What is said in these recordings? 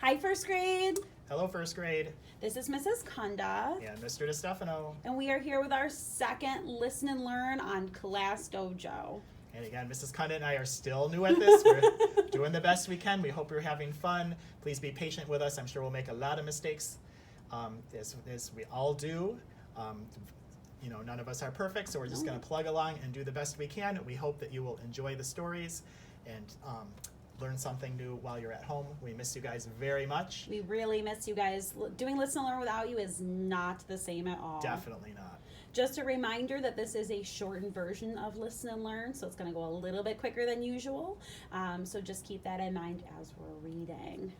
Hi, first grade. Hello, first grade. This is Mrs. Kunda. And Mr. DeStefano. And we are here with our second Listen and Learn on Class Dojo. And again, Mrs. Kunda and I are still new at this. We're doing the best we can. We hope you're having fun. Please be patient with us. I'm sure we'll make a lot of mistakes, as we all do. None of us are perfect, so we're just going to plug along and do the best we can. We hope that you will enjoy the stories and learn something new while you're at home. We miss you guys very much. We really miss you guys. Doing Listen and Learn without you is not the same at all. Definitely not. Just a reminder that this is a shortened version of Listen and Learn, so it's going to go a little bit quicker than usual. So just keep that in mind as we're reading.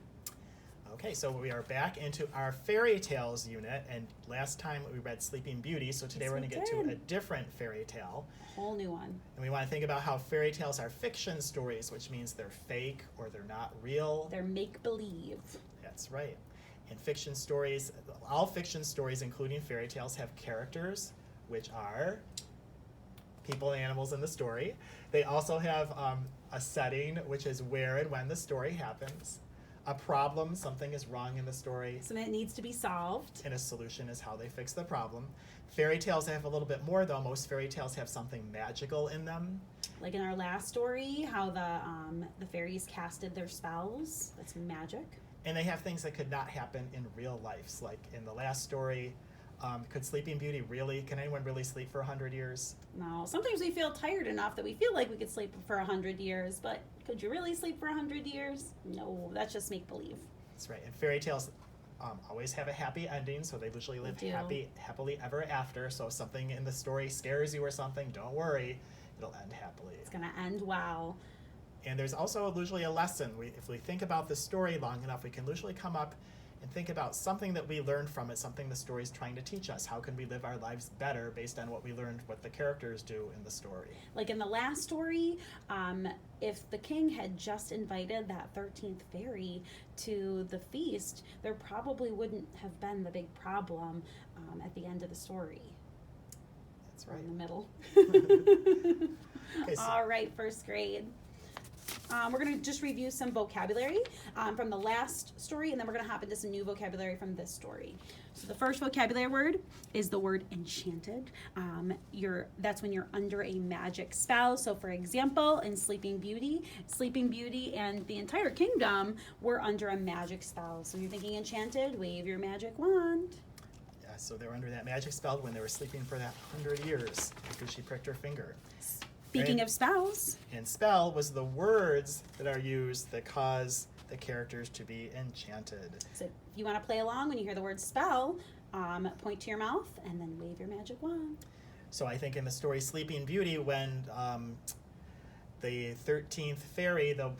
Okay, so we are back into our fairy tales unit, and last time we read Sleeping Beauty, so today we're going to get to a different fairy tale. A whole new one. And we want to think about how fairy tales are fiction stories, which means they're fake or they're not real. They're make-believe. That's right. And fiction stories, all fiction stories, including fairy tales, have characters, which are people and animals in the story. They also have a setting, which is where and when the story happens. A problem, something is wrong in the story. Something that needs to be solved. And a solution is how they fix the problem. Fairy tales have a little bit more, though. Most fairy tales have something magical in them. Like in our last story, how the fairies casted their spells. That's magic. And they have things that could not happen in real life. Like in the last story, could Sleeping Beauty can anyone really sleep for 100 years? No. Sometimes we feel tired enough that we feel like we could sleep for 100 years, but could you really sleep for 100 years? No, that's just make-believe. That's right. And fairy tales always have a happy ending, so they usually live happily ever after. So if something in the story scares you or something, don't worry, it'll end happily. It's going to end well. And there's also usually a lesson. If we think about the story long enough, we can usually come up and think about something that we learned from it, something the story is trying to teach us. How can we live our lives better based on what we learned, what the characters do in the story? Like in the last story, if the king had just invited that 13th fairy to the feast, there probably wouldn't have been the big problem at the end of the story. That's right. Or in the middle. Okay, so all right, first grade. We're going to just review some vocabulary from the last story, and then we're going to hop into some new vocabulary from this story. So the first vocabulary word is the word enchanted. That's when you're under a magic spell. So for example, in Sleeping Beauty and the entire kingdom were under a magic spell. So you're thinking enchanted, wave your magic wand. Yeah, so they were under that magic spell when they were sleeping for that 100 years because she pricked her finger. Speaking of spells. And spell was the words that are used that cause the characters to be enchanted. So if you want to play along when you hear the word spell, point to your mouth and then wave your magic wand. So I think in the story Sleeping Beauty, when the 13th fairy, the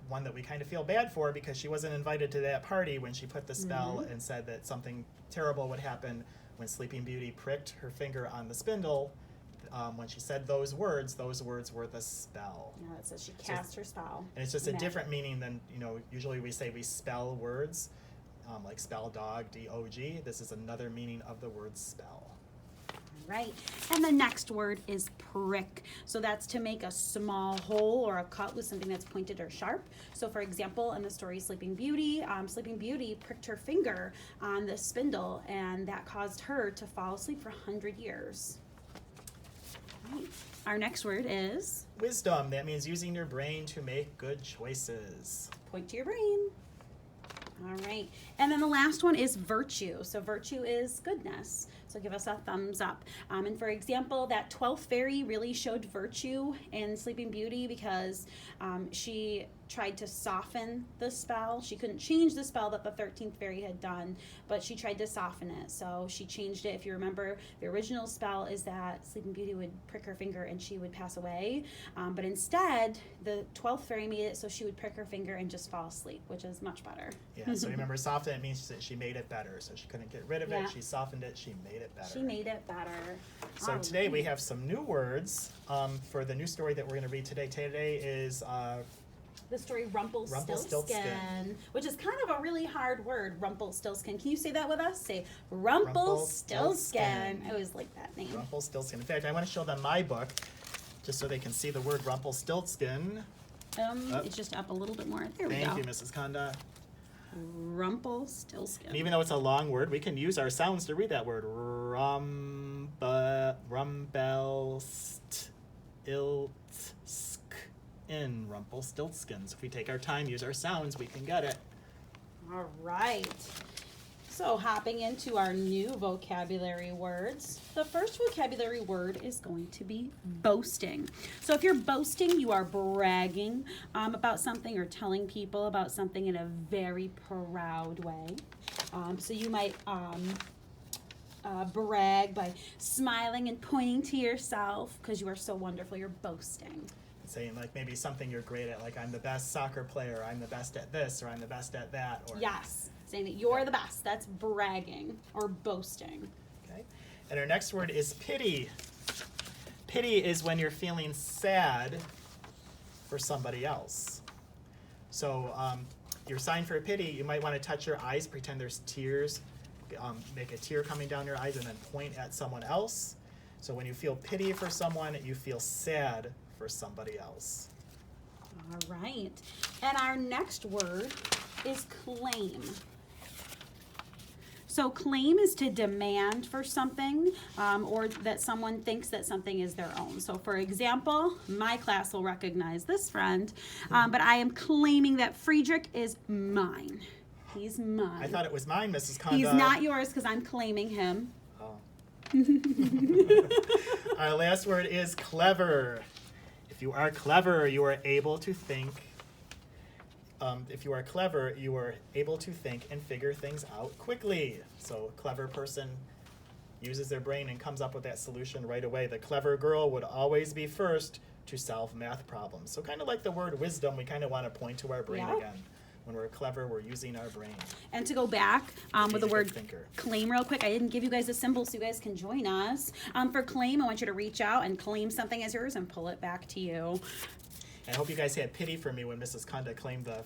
one that we kind of feel bad for because she wasn't invited to that party, when she put the spell and said that something terrible would happen when Sleeping Beauty pricked her finger on the spindle, when she said those words were the spell. Yeah, it says she cast her spell. And it's just a different meaning than, usually we say we spell words, like spell dog, D-O-G. This is another meaning of the word spell. Right. And the next word is prick. So that's to make a small hole or a cut with something that's pointed or sharp. So for example, in the story Sleeping Beauty pricked her finger on the spindle, and that caused her to fall asleep for 100 years. Right. Our next word is wisdom. That means using your brain to make good choices. Point to your brain. All right. And then the last one is virtue. So virtue is goodness. So give us a thumbs up. And for example, that 12th fairy really showed virtue in Sleeping Beauty because she tried to soften the spell. She couldn't change the spell that the 13th fairy had done, but she tried to soften it. So she changed it. If you remember, the original spell is that Sleeping Beauty would prick her finger and she would pass away. But instead, the 12th fairy made it so she would prick her finger and just fall asleep, which is much better. Yeah, so remember, soften it means that she made it better. So she couldn't get rid of it. She softened it. She made it better. She made it better. So today we have some new words for the new story that we're going to read today. Today is the story Rumpelstiltskin, which is kind of a really hard word, Rumpelstiltskin. Can you say that with us? Say Rumpelstiltskin. I always like that name. Rumpelstiltskin. In fact, I want to show them my book just so they can see the word Rumpelstiltskin. It's just up a little bit more. There we go. Thank you, Mrs. Konda. Rumpelstiltskin. And even though it's a long word, we can use our sounds to read that word. Rumpelstiltskins. If we take our time, use our sounds, we can get it. All right. So hopping into our new vocabulary words, the first vocabulary word is going to be boasting. So if you're boasting, you are bragging about something or telling people about something in a very proud way. So you might brag by smiling and pointing to yourself because you are so wonderful. You're boasting. Saying like maybe something you're great at, like I'm the best soccer player, I'm the best at this, or I'm the best at that. Or Yes. Saying that you're the best. That's bragging or boasting. Okay. And our next word is pity. Pity is when you're feeling sad for somebody else. So your sign for pity, you might want to touch your eyes, pretend there's tears, make a tear coming down your eyes, and then point at someone else. So when you feel pity for someone, you feel sad for somebody else. All right. And our next word is claim. So claim is to demand for something or that someone thinks that something is their own. So for example, my class will recognize this friend, but I am claiming that Friedrich is mine. He's mine. I thought it was mine, Mrs. Conda. He's not yours because I'm claiming him. Oh. Our last word is clever. If you are clever, you are able to think. If you are clever, you are able to think and figure things out quickly. So a clever person uses their brain and comes up with that solution right away. The clever girl would always be first to solve math problems. So kind of like the word wisdom, we kind of want to point to our brain again. When we're clever, we're using our brain. And to go back with the word thinker. Claim real quick, I didn't give you guys a symbol so you guys can join us. For claim, I want you to reach out and claim something as yours and pull it back to you. I hope you guys had pity for me when Mrs. Conda claimed the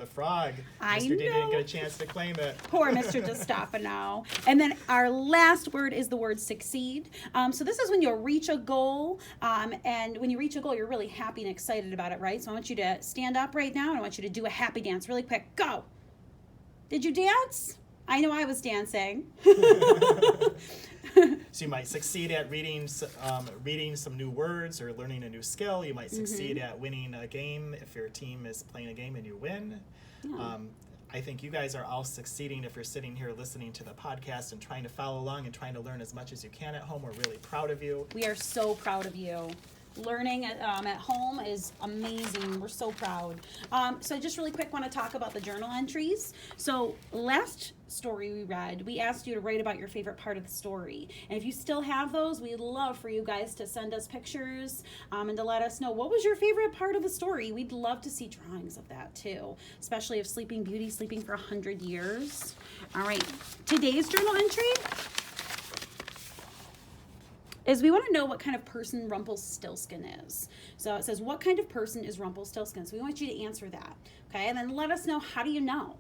frog. I Mr. D didn't know. get a chance to claim it. Poor Mr. Destefano. And then our last word is the word succeed. So this is when you'll reach a goal, and when you reach a goal, you're really happy and excited about it, right? So I want you to stand up right now, and I want you to do a happy dance really quick. Go. Did you dance? I know I was dancing. So you might succeed at reading some new words or learning a new skill. You might succeed at winning a game if your team is playing a game and you win. Yeah. I think you guys are all succeeding if you're sitting here listening to the podcast and trying to follow along and trying to learn as much as you can at home. We're really proud of you. We are so proud of you. Learning at home is amazing. We're so proud. So I just really quick want to talk about the journal entries. So last story we read, we asked you to write about your favorite part of the story. And if you still have those, we'd love for you guys to send us pictures and to let us know what was your favorite part of the story. We'd love to see drawings of that too, especially of Sleeping Beauty sleeping for 100 years. All right, today's journal entry is we want to know what kind of person Rumpelstiltskin is. So it says, what kind of person is Rumpelstiltskin? So we want you to answer that, okay? And then let us know, how do you know?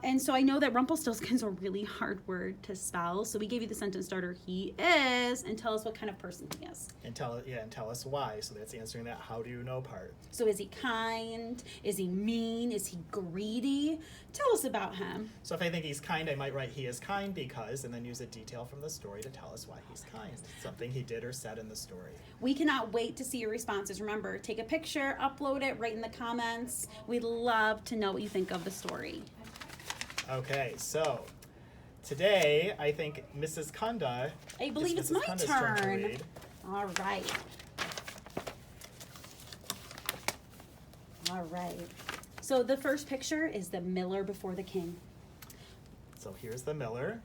And so I know that Rumpelstiltskin is a really hard word to spell, so we gave you the sentence starter, he is, and tell us what kind of person he is. And tell us why. So that's answering that how do you know part. So is he kind? Is he mean? Is he greedy? Tell us about him. So if I think he's kind, I might write he is kind because, and then use a detail from the story to tell us why he's kind. Something he did or said in the story. We cannot wait to see your responses. Remember, take a picture, upload it, write in the comments. We'd love to know what you think of the story. Okay, so today I think Mrs. Conda. I believe it's my Conda's turn. to read. All right. All right. So the first picture is the miller before the king. So here's the miller.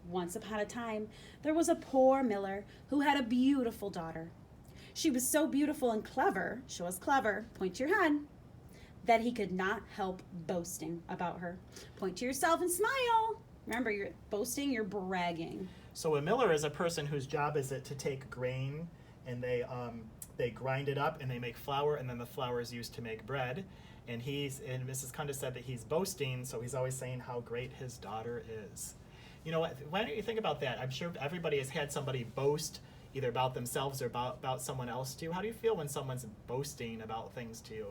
Once upon a time, there was a poor miller who had a beautiful daughter. She was so beautiful and clever, show us clever, point to your head, that he could not help boasting about her. Point to yourself and smile. Remember, you're boasting, you're bragging. So a miller is a person whose job is it to take grain and they grind it up and they make flour, and then the flour is used to make bread. And Mrs. Conda said that he's boasting, so he's always saying how great his daughter is. You know what? Why don't you think about that? I'm sure everybody has had somebody boast either about themselves or about someone else to you. How do you feel when someone's boasting about things to you?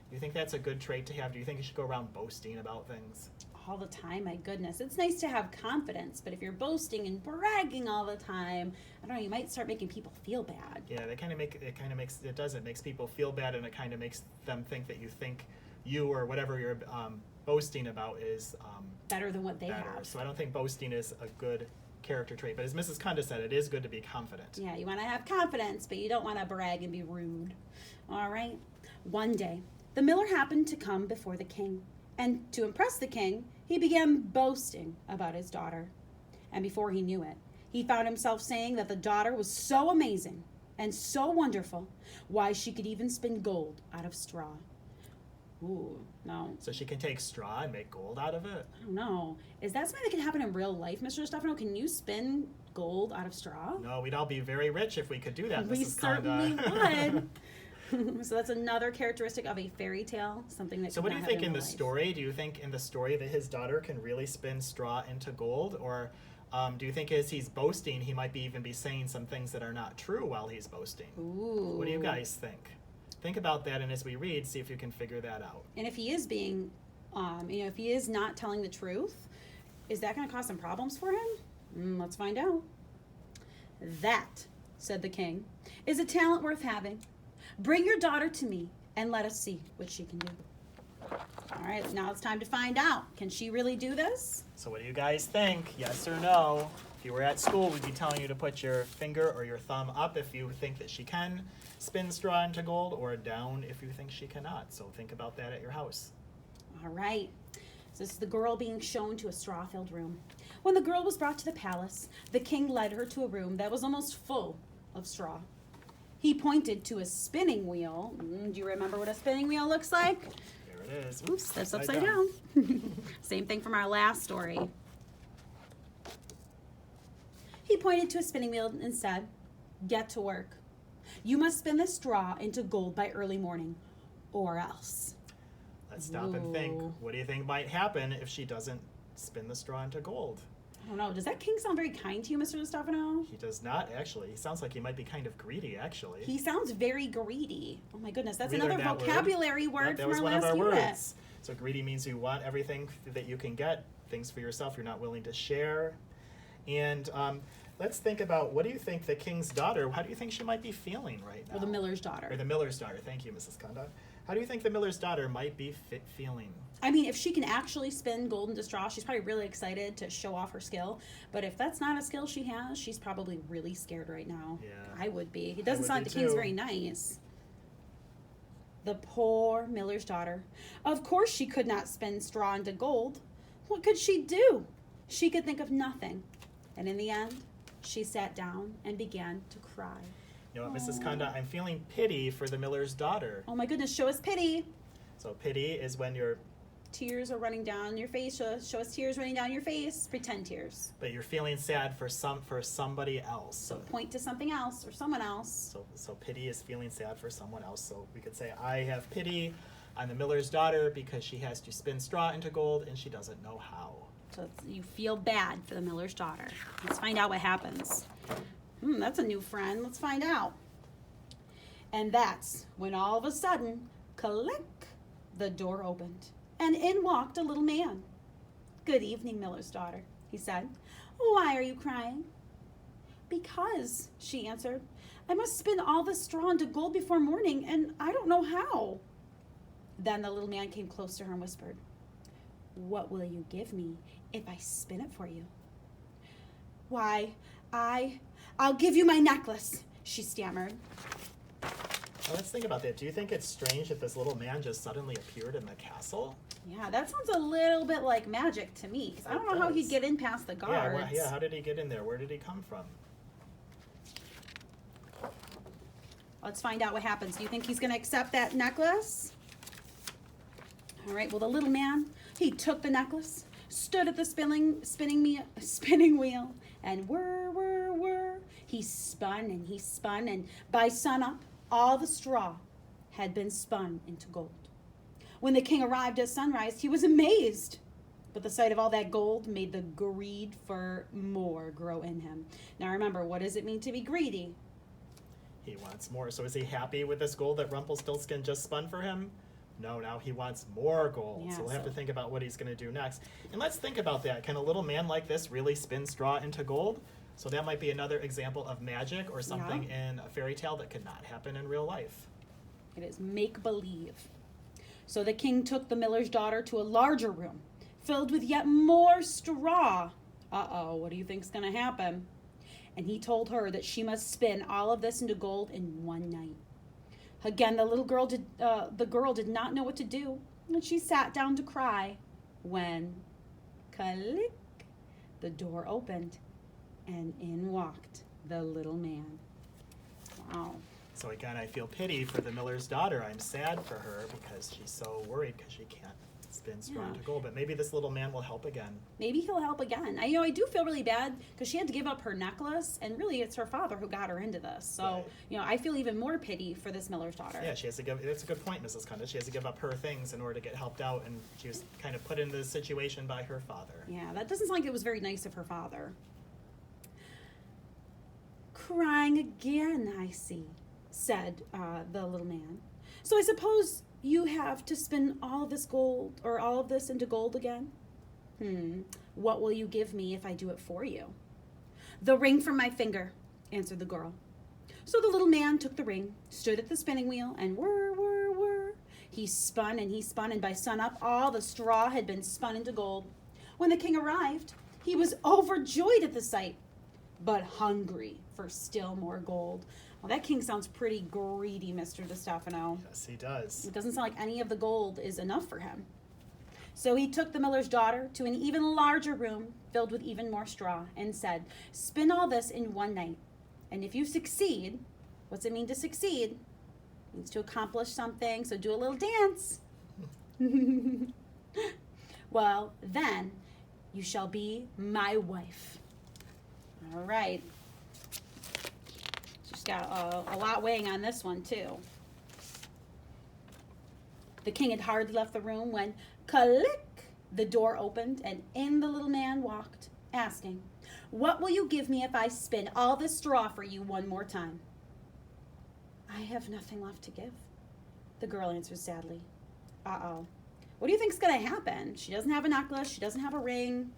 Do you think that's a good trait to have? Do you think you should go around boasting about things? All the time, my goodness. It's nice to have confidence, but if you're boasting and bragging all the time, I don't know, you might start making people feel bad. Yeah, it makes people feel bad, and it kind of makes them think that you or whatever you're boasting about is Better than what they better. have. So I don't think boasting is a good character trait. But as Mrs. Kunda said, it is good to be confident. Yeah, you want to have confidence, but you don't want to brag and be rude. All right. One day, the miller happened to come before the king, and to impress the king, he began boasting about his daughter. And before he knew it, he found himself saying that the daughter was so amazing and so wonderful, why she could even spin gold out of straw. Ooh, no. So she can take straw and make gold out of it? I don't know. Is that something that can happen in real life, Mr. Stefano? Can you spin gold out of straw? No, we'd all be very rich if we could do that, We Mrs. certainly Kanda. would. So that's another characteristic of a fairy tale, something that. So what do you think in the story? Do you think in the story that his daughter can really spin straw into gold? Or do you think as he's boasting, he might even be saying some things that are not true while he's boasting? Ooh. What do you guys think? Think about that, and as we read, see if you can figure that out. And if he is being, if he is not telling the truth, is that going to cause some problems for him? Let's find out. That, said the king, is a talent worth having. Bring your daughter to me, and let us see what she can do. All right, now it's time to find out. Can she really do this? So what do you guys think? Yes or no? If you were at school, we'd be telling you to put your finger or your thumb up if you think that she can spin straw into gold, or down if you think she cannot. So think about that at your house. All right. So this is the girl being shown to a straw-filled room. When the girl was brought to the palace, the king led her to a room that was almost full of straw. He pointed to a spinning wheel. Do you remember what a spinning wheel looks like? There it is. Oops, that's upside down. Same thing from our last story. He pointed to a spinning wheel and said, "Get to work. You must spin the straw into gold by early morning, or else." Let's stop and think. What do you think might happen if she doesn't spin the straw into gold? I don't know. Does that king sound very kind to you, Mr. Stefano? He does not, actually. He sounds like he might be kind of greedy, actually. He sounds very greedy. Oh my goodness, that's We another learned that vocabulary word. word Yep, that from was our one of last our unit. words. So greedy means you want everything that you can get, things for yourself. You're not willing to share. And let's think about, what do you think the king's daughter, how do you think she might be feeling right now? Or the miller's daughter. Or the miller's daughter. Thank you, Mrs. Kanda. How do you think the miller's daughter might be feeling? I mean, if she can actually spin gold into straw, she's probably really excited to show off her skill. But if that's not a skill she has, she's probably really scared right now. Yeah. I would be. It doesn't would sound be like the king's too. very nice. The poor miller's daughter. Of course she could not spin straw into gold. What could she do? She could think of nothing. And in the end, she sat down and began to cry. You know what, Mrs. Kanda, I'm feeling pity for the miller's daughter. Oh my goodness, show us pity. So pity is when you're Tears are running down your face. Show us tears running down your face. Pretend tears. but you're feeling sad for somebody else. So point to something else or someone else. So pity is feeling sad for someone else. So we could say, I have pity on the miller's daughter because she has to spin straw into gold and she doesn't know how. So you feel bad for the miller's daughter. Let's find out what happens. That's a new friend. Let's find out. And that's when all of a sudden, click, the door opened. And in walked a little man. "Good evening, miller's daughter," he said. "Why are you crying?" "Because," she answered, "I must spin all the straw into gold before morning, and I don't know how." Then the little man came close to her and whispered, "What will you give me if I spin it for you?" "Why, I'll give you my necklace," she stammered. Now let's think about that. Do you think it's strange that this little man just suddenly appeared in the castle? Yeah, that sounds a little bit like magic to me, because I don't know how he'd get in past the guards. Yeah, how did he get in there? Where did he come from? Let's find out what happens. Do you think he's going to accept that necklace? All right, well, the little man, he took the necklace, stood at the spinning wheel, and whir, he spun, and by sunup, all the straw had been spun into gold. When the king arrived at sunrise, he was amazed. But the sight of all that gold made the greed for more grow in him. Now remember, what does it mean to be greedy? He wants more. So is he happy with this gold that Rumpelstiltskin just spun for him? No, now he wants more gold. Yeah, So we'll have to so- think about what he's going to do next. And let's think about that. Can a little man like this really spin straw into gold? So that might be another example of magic or something in a fairy tale that could not happen in real life. It is make-believe. So the king took the miller's daughter to a larger room, filled with yet more straw. Uh-oh, what do you think's going to happen? And he told her that she must spin all of this into gold in one night. Again, the girl did not know what to do, and she sat down to cry when, click, the door opened, and in walked the little man. Wow. So again, I feel pity for the miller's daughter. I'm sad for her because she's so worried because she can't spin straw Yeah. into gold. But maybe this little man will help again. Maybe he'll help again. I do feel really bad because she had to give up her necklace, and really it's her father who got her into this. So, Right. I feel even more pity for this miller's daughter. Yeah, she has to give. That's a good point, Mrs. Cundiff. She has to give up her things in order to get helped out, and she was kind of put into this situation by her father. Yeah, that doesn't sound like it was very nice of her father. Crying again, I see, said the little man. So I suppose you have to spin all of this gold, or all of this into gold again? What will you give me if I do it for you? The ring from my finger, answered the girl. So the little man took the ring, stood at the spinning wheel, and whir, whir, whir. He spun, and by sunup all the straw had been spun into gold. When the king arrived, he was overjoyed at the sight, but hungry for still more gold. Well, that king sounds pretty greedy, Mr. DeStefano. Yes, he does. It doesn't sound like any of the gold is enough for him. So he took the miller's daughter to an even larger room filled with even more straw and said, spin all this in one night. And if you succeed, what's it mean to succeed? It means to accomplish something, so do a little dance. Well, then you shall be my wife. All right. She's got a lot weighing on this one, too. The king had hardly left the room when, click, the door opened, and in the little man walked, asking, what will you give me if I spin all this straw for you one more time? I have nothing left to give, the girl answered sadly. Uh-oh. What do you think's going to happen? She doesn't have a necklace. She doesn't have a ring.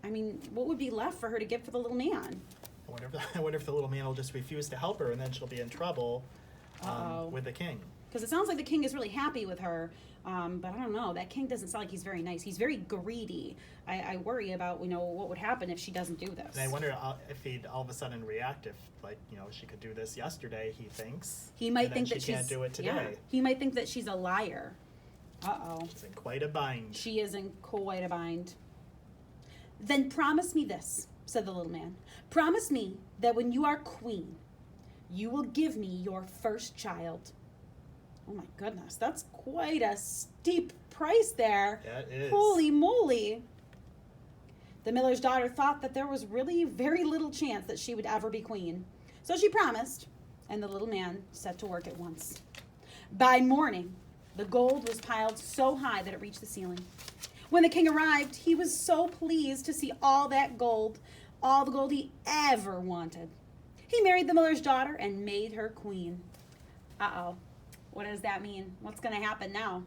I mean, what would be left for her to give for the little man? I wonder if the little man will just refuse to help her, and then she'll be in trouble with the king. Because it sounds like the king is really happy with her, but I don't know. That king doesn't sound like he's very nice. He's very greedy. I worry about what would happen if she doesn't do this. And I wonder if he'd all of a sudden react if, she could do this yesterday, he thinks. He might and think then that she can't do it today. Yeah, he might think that she's a liar. Uh-oh. She's in quite a bind. She is in quite a bind. Then promise me this, said the little man. Promise me that when you are queen, you will give me your first child. Oh my goodness, that's quite a steep price there. That is. Holy moly. The miller's daughter thought that there was really very little chance that she would ever be queen. So she promised, and the little man set to work at once. By morning, the gold was piled so high that it reached the ceiling. When the king arrived, he was so pleased to see all that gold, all the gold he ever wanted. He married the miller's daughter and made her queen. Uh-oh. What does that mean? What's going to happen now?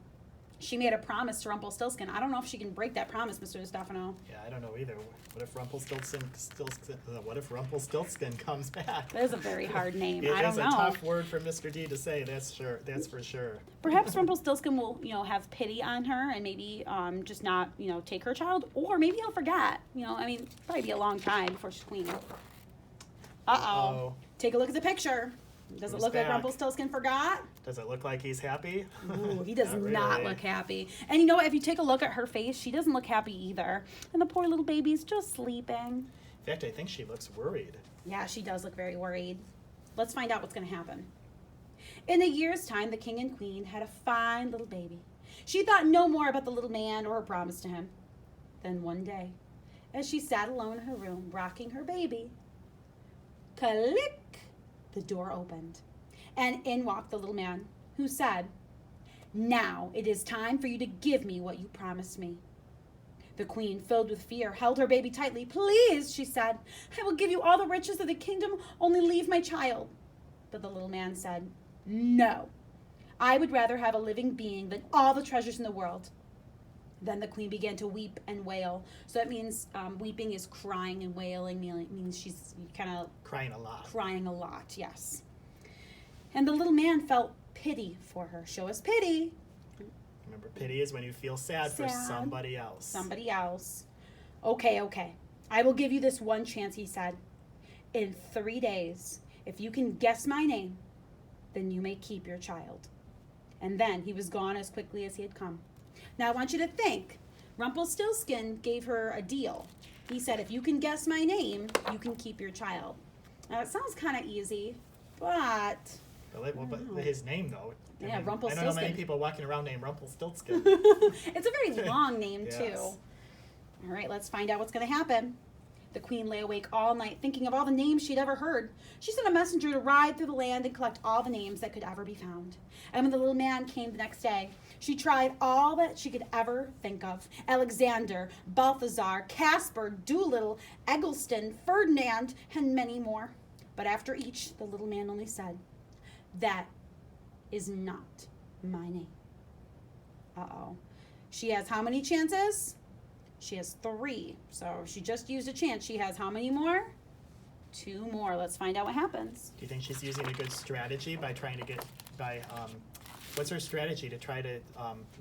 She made a promise to Rumpelstiltskin. I don't know if she can break that promise, Mr. DeStefano. Yeah, I don't know either. What if Rumpelstiltskin comes back? That is a very hard name. It I don't is know. a tough word for Mr. D to say. That's for sure. Perhaps Rumpelstiltskin will, have pity on her and maybe just not, take her child, or maybe he'll forget. Probably be a long time before she's queen. Uh-oh. Take a look at the picture. Does it Who's look like back? Rumpelstiltskin forgot? Does it look like he's happy? Ooh, he does not really. look happy. And you know what? If you take a look at her face, she doesn't look happy either. And the poor little baby's just sleeping. In fact, I think she looks worried. Yeah, she does look very worried. Let's find out what's going to happen. In a year's time, the king and queen had a fine little baby. She thought no more about the little man or her promise to him. Then one day, as she sat alone in her room, rocking her baby, click, the door opened, and in walked the little man, who said, now it is time for you to give me what you promised me. The queen, filled with fear, held her baby tightly. Please, she said, I will give you all the riches of the kingdom, only leave my child. But the little man said, no, I would rather have a living being than all the treasures in the world. Then the queen began to weep and wail. So that means weeping is crying, and wailing means she's kind of Crying a lot. crying a lot, yes. And the little man felt pity for her. Show us pity. Remember, pity is when you feel sad for somebody else. Somebody else. Okay. I will give you this one chance, he said. In 3 days, if you can guess my name, then you may keep your child. And then he was gone as quickly as he had come. Now I want you to think. Rumpelstiltskin gave her a deal. He said, if you can guess my name, you can keep your child. Now it sounds kind of easy, but... But his name, though. Yeah, I don't know Rumpelstiltskin. many people walking around named Rumpelstiltskin. It's a very long name, Yes. too. All right, let's find out what's going to happen. The queen lay awake all night thinking of all the names she'd ever heard. She sent a messenger to ride through the land and collect all the names that could ever be found. And when the little man came the next day, she tried all that she could ever think of. Alexander, Balthazar, Casper, Doolittle, Eggleston, Ferdinand, and many more. But after each, the little man only said, "That is not my name." Uh-oh. She has how many chances? She has 3. So she just used a chance. She has how many more? 2 more. Let's find out what happens. Do you think she's using a good strategy by trying to what's her strategy to try to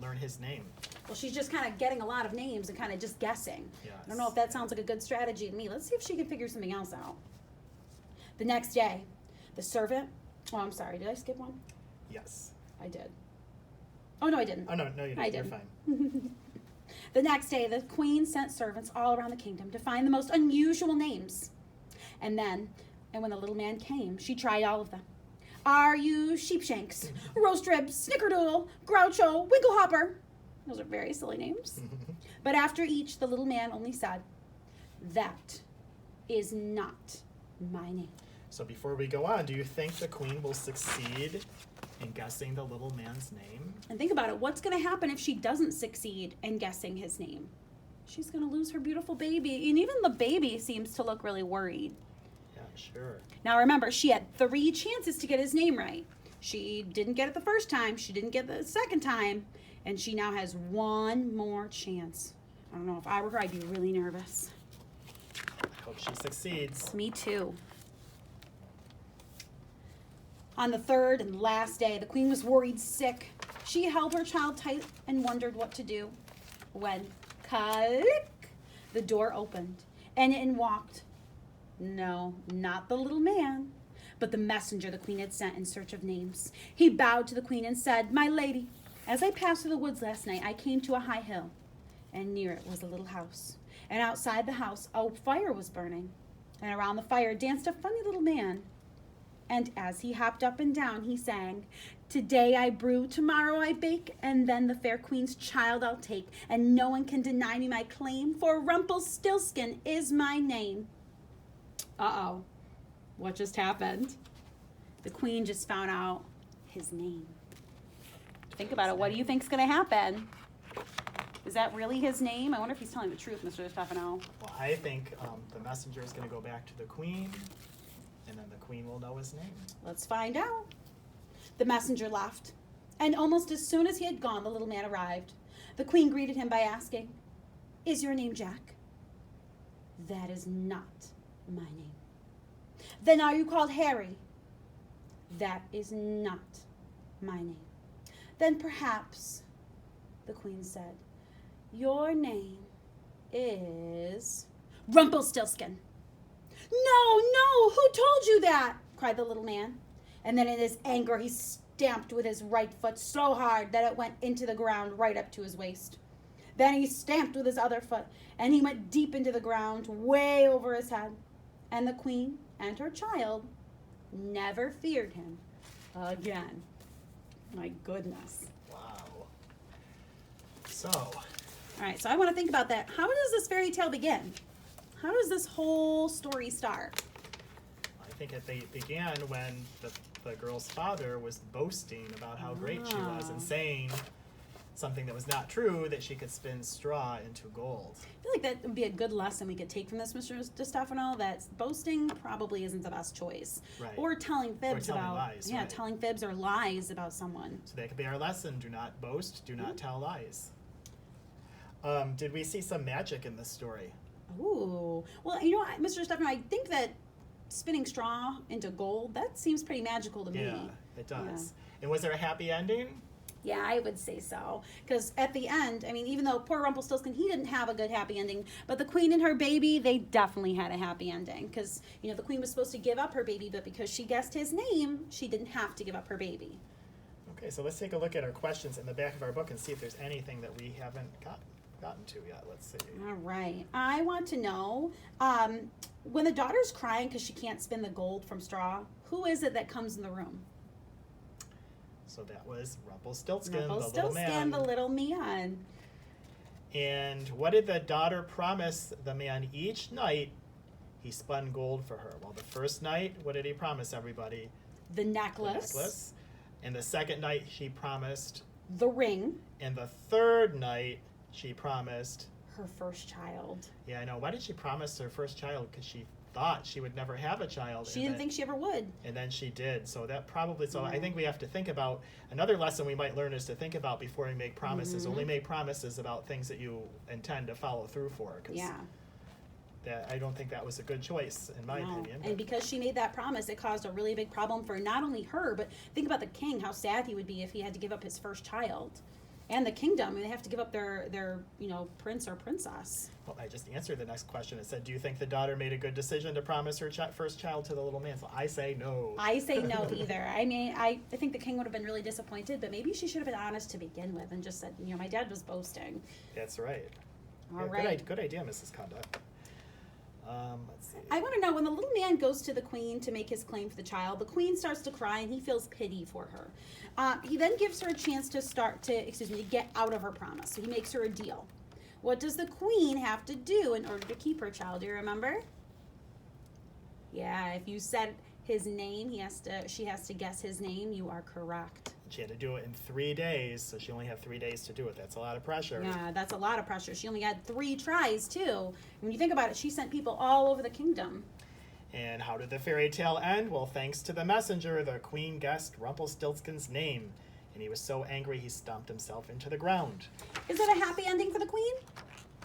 learn his name? Well, she's just kind of getting a lot of names and kind of just guessing. Yes. I don't know if that sounds like a good strategy to me. Let's see if she can figure something else out. The next day, the servant... Oh, I'm sorry. Did I skip one? Yes. I did. Oh, no, I didn't. Oh, no, you didn't. I You're did. fine. The next day, the queen sent servants all around the kingdom to find the most unusual names. And when the little man came, she tried all of them. Are you Sheepshanks, Roast Ribs, Snickerdoodle, Groucho, Winklehopper? Those are very silly names. But after each, the little man only said, "That is not my name." So before we go on, do you think the queen will succeed in guessing the little man's name? And think about it. What's going to happen if she doesn't succeed in guessing his name? She's going to lose her beautiful baby. And even the baby seems to look really worried. Yeah, sure. Now remember, she had 3 chances to get his name right. She didn't get it the first time. She didn't get it the second time. And she now has 1 more chance. I don't know. If I were her, I'd be really nervous. I hope she succeeds. Me too. On the 3rd and last day, the queen was worried sick. She held her child tight and wondered what to do. When, click, the door opened, and in walked, no, not the little man, but the messenger the queen had sent in search of names. He bowed to the queen and said, "My lady, as I passed through the woods last night, I came to a high hill, and near it was a little house. And outside the house, a fire was burning, and around the fire danced a funny little man. And as he hopped up and down, he sang, 'Today I brew, tomorrow I bake, and then the fair queen's child I'll take, and no one can deny me my claim, for Rumpelstiltskin is my name.'" Uh-oh. What just happened? The queen just found out his name. Think about it. What do you think's going to happen? Is that really his name? I wonder if he's telling the truth, Mr. Stefano. Well, I think the messenger is going to go back to the queen, and then the queen will know his name. Let's find out. The messenger left, and almost as soon as he had gone, the little man arrived. The queen greeted him by asking, "Is your name Jack?" "That is not my name." "Then are you called Harry?" "That is not my name." "Then perhaps," the queen said, "your name is Rumpelstiltskin." No, who told you that?" cried the little man. And then in his anger, he stamped with his right foot so hard that it went into the ground right up to his waist. Then he stamped with his other foot, and he went deep into the ground, way over his head. And the queen and her child never feared him again. My goodness. Wow. So, All right, so I want to think about that. How does this fairy tale begin? How does this whole story start? I think it began when the girl's father was boasting about how great she was and saying something that was not true, that she could spin straw into gold. I feel like that would be a good lesson we could take from this, Mr. DeStefano, that boasting probably isn't the best choice. Right. Or telling fibs telling about lies, yeah, right. telling fibs or lies about someone. So that could be our lesson. Do not boast. Do not tell lies. Did we see some magic in this story? Ooh. Well, you know what, Mr. DeStefano, I think that spinning straw into gold, that seems pretty magical to me. Yeah, it does. And was there a happy ending? Yeah, I would say so. Because at the end, I mean, even though poor Rumpelstiltskin, he didn't have a good happy ending, but the queen and her baby, they definitely had a happy ending. Because, you know, the queen was supposed to give up her baby, but because she guessed his name, she didn't have to give up her baby. Okay, so let's take a look at our questions in the back of our book and see if there's anything that we haven't gotten to yet. Let's see. All right. I want to know, when the daughter's crying because she can't spin the gold from straw, who is it that comes in the room? So that was Rumpelstiltskin, the little man. Rumpelstiltskin, the little man. And what did the daughter promise the man each night he spun gold for her? Well, the first night, what did he promise everybody? The The necklace. necklace. And the second night, she promised. The ring. And the third night, she promised. Her first child. Yeah, I know. Why did she promise her first child? Because she thought she would never have a child. She didn't think she ever would. And then she did. So that probably, Yeah. I think we have to think about, another lesson we might learn is to think about before we make promises. Mhm. Only make promises about things that you intend to follow through for. 'Cause Yeah. I don't think that was a good choice, in my No. opinion. And because she made that promise, it caused a really big problem for not only her, but think about the king, how sad he would be if he had to give up his first child. And the kingdom, I mean, they have to give up their prince or princess. Well, I just answered the next question. It said, do you think the daughter made a good decision to promise her first child to the little man? So I say no. I say no either. I mean, I think the king would have been really disappointed, but maybe she should have been honest to begin with and just said, you know, my dad was boasting. That's right. All Yeah, right. Good idea, Mrs. Conduct. Let's see. I want to know, when the little man goes to the queen to make his claim for the child, the queen starts to cry and he feels pity for her. He then gives her a chance to get out of her promise. So he makes her a deal. What does the queen have to do in order to keep her child? Do you remember? Yeah, if you said his name, she has to guess his name. You are correct. She had to do it in 3 days, so she only had 3 days to do it. That's a lot of pressure. Yeah, that's a lot of pressure. She only had 3 tries, too. When you think about it, she sent people all over the kingdom. And how did the fairy tale end? Well, thanks to the messenger, the queen guessed Rumpelstiltskin's name, and he was so angry he stomped himself into the ground. Is it a happy ending for the queen?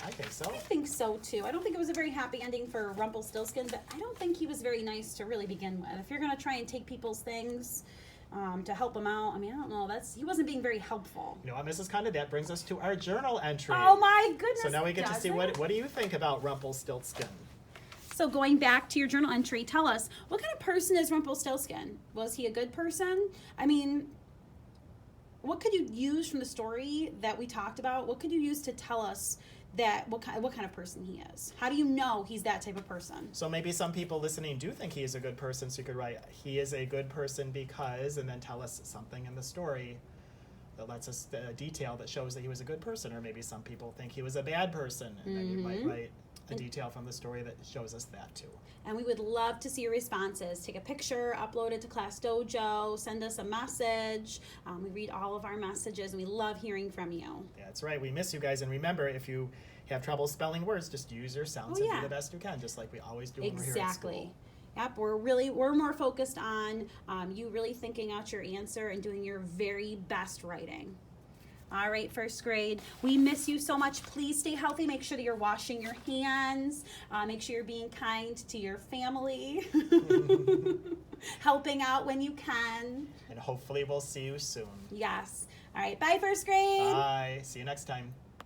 I think so. I think so, too. I don't think it was a very happy ending for Rumpelstiltskin, but I don't think he was very nice to really begin with. If you're going to try and take people's things to help them out, I mean, I don't know. He wasn't being very helpful. You know what, Mrs. Conda, that brings us to our journal entry. Oh, my goodness. So now we get to does see it? what do you think about Rumpelstiltskin? So going back to your journal entry, tell us, what kind of person is Rumpelstiltskin? Was he a good person? I mean, what could you use from the story that we talked about? What could you use to tell us that what kind of person he is? How do you know he's that type of person? So maybe some people listening do think he is a good person, so you could write, he is a good person because, and then tell us something in the story that lets us a detail that shows that he was a good person. Or maybe some people think he was a bad person, and then you might write a detail from the story that shows us that too. And we would love to see your responses. Take a picture, upload it to Class Dojo, send us a message. We read all of our messages, and we love hearing from you. That's right. We miss you guys. And remember, if you have trouble spelling words, just use your sounds and do the best you can, just like we always do when we're here at school. Yep, we're more focused on you really thinking out your answer and doing your very best writing. All right, first grade, we miss you so much. Please stay healthy. Make sure that you're washing your hands. Make sure you're being kind to your family. Helping out when you can. And hopefully we'll see you soon. Yes. All right, bye, first grade. Bye. See you next time.